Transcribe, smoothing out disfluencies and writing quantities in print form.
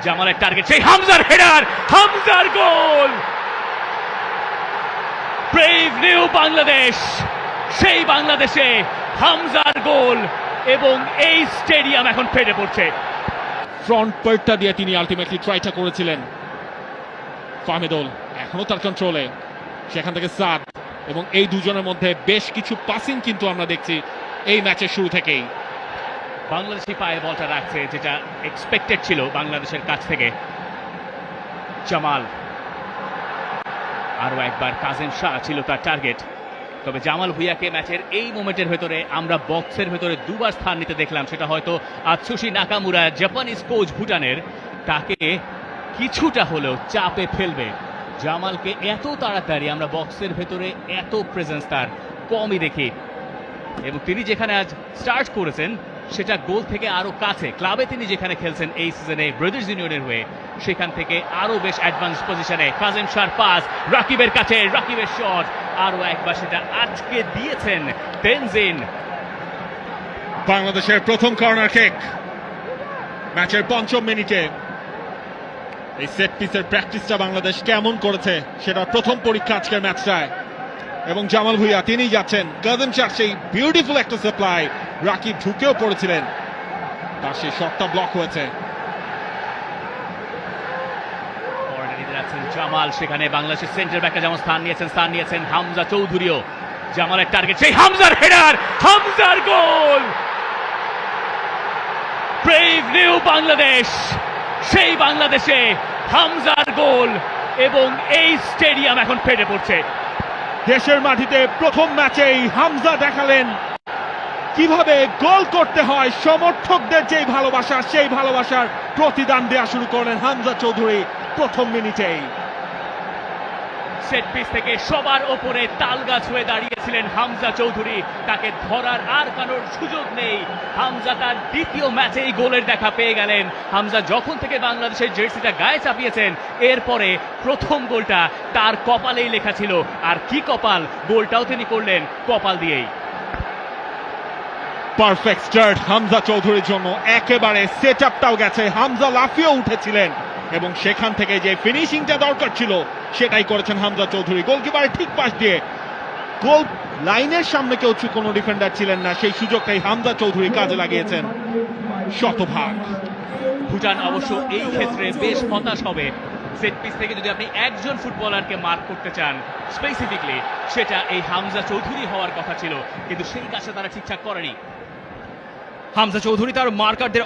জামালের টার্গেট, সেই হামজার হেডার, হামজার গোল। ব্রেভ নিউ বাংলাদেশ, সেই বাংলাদেশে হামজার গোল এবং এই স্টেডিয়াম এখন ফেটে পড়ছে। ফ্রন্ট পার্টটা দিয়ে তিনি আলটিমেটলি ট্রাইটা করেছিলেন। ফাহমিদুল এখনো তার কন্ট্রোলে, সেখান থেকে সাদ, এবং এই দুজনের মধ্যে বেশ কিছু পাসিং কিন্তু আমরা দেখছি এই ম্যাচের শুরু থেকেই। বাংলাদেশি পায়ে বলটা রাখছে, যেটা এক্সপেক্টেড ছিল বাংলাদেশের কাছ থেকে। জামাল, আরো একবার কাজেম শাহ ছিল তার টার্গেট। তবে জামাল ভুঁইয়াকে ম্যাচের এই মোমেন্টের ভেতরে আমরা বক্সের ভেতরে দুবার স্থান নিতে দেখলাম। সেটা হয়তো আতসুশি নাকামুরা, জাপানিজ কোচ ভুটানের, তাকে কিছুটা হলেও চাপে ফেলবে। জামালকে এত তাড়াতাড়ি আমরা বক্সের ভেতরে এত প্রেজেন্স তার কমই দেখি, এবং তিনি যেখানে আজ স্টার্ট করেছেন সেটা গোল থেকে আরো কাছে। ক্লাবে তিনি যেখানে খেলছেন এই সিজনে ব্রাদার্স ইউনিয়নের হয়ে, সেখান থেকে আরো বেশ অ্যাডভান্স পজিশনে। কাজেম শাহর পাস রাকিবের কাছে, রাকিবের শট, আরো একবার সেটা আটকে দিয়েছেন তেনজিন। বাংলাদেশের প্রথম কর্নার কিক ম্যাচের ৫ম মিনিটে। এই সেট পিসের প্র্যাকটিসটা বাংলাদেশ কেমন করেছে সেটার প্রথম পরীক্ষা আজকের ম্যাচটায়। এবং জামাল ভুঁইয়া তিনি যাচ্ছেন, কাজেম শাহ সেই বিউটিফুল একটা সাপ্লাই, রাকিব ঢুকেও পড়েছিলেন, তার সেই শটটা ব্লক হয়েছে। জামাল, সেখানে বাংলাদেশের সেন্টার ব্যাকে যেমন স্থান নিয়েছেন হামজা চৌধুরীও। জামালের টার্গেট, সেই হামজার হেডার, হামজার গোল। ব্রেভ নিউ বাংলাদেশ, সেই বাংলাদেশে হামজার গোল এবং এই স্টেডিয়াম এখন ফেটে পড়ছে। দেশের মাটিতে প্রথম ম্যাচেই হামজা দেখালেন কিভাবে গোল করতে হয়। সমর্থকদের যেই ভালোবাসা, সেই ভালোবাসার প্রতিদান দেওয়া শুরু করলেন হামজা চৌধুরী প্রথম মিনিটেই। সেট পিস থেকে সবার ওপরে তালগাছ হয়ে দাঁড়িয়েছিলেন হামজা চৌধুরী, তাকে ধরার আর কারোর সুযোগ নেই। হামজা তার দ্বিতীয় ম্যাচেই গোলের দেখা পেয়ে গেলেন। হামজা যখন থেকে বাংলাদেশের জার্সিটা গায়ে চাপিয়েছেন, এরপরে প্রথম গোলটা তার কপালেই লেখা ছিল। আর কি কপাল, গোলটাও তিনি করলেন কপাল দিয়েই। পারফেক্ট স্টার্ট হামজা চৌধুরীর জন্য, একেবারে সেট আপটাও গেছে। হামজা লাফিয়ে উঠেছিলেন এবং সেখান থেকে যে ফিনিশিংটা দরকার ছিল সেটাই করেছেন হামজা চৌধুরী। গোলকিপারের ঠিক পাশ দিয়ে, গোল লাইনের সামনে কেউ কোনো ডিফেন্ডার ছিলেন না, সেই সুযোগটাই হামজা চৌধুরী কাজে লাগিয়েছেন শতভাগ। ভুটান অবশ্য এই ক্ষেত্রে বেশ হতাশ হবে। সেট পিস থেকে যদি আপনি একজন ফুটবলারকে মার্ক করতে চান স্পেসিফিকলি, সেটা এই হামজা চৌধুরী হওয়ার কথা ছিল, কিন্তু সেই কাজটা তারা ঠিকঠাক করেনি। হামজা চৌধুরী তার মার্কারদের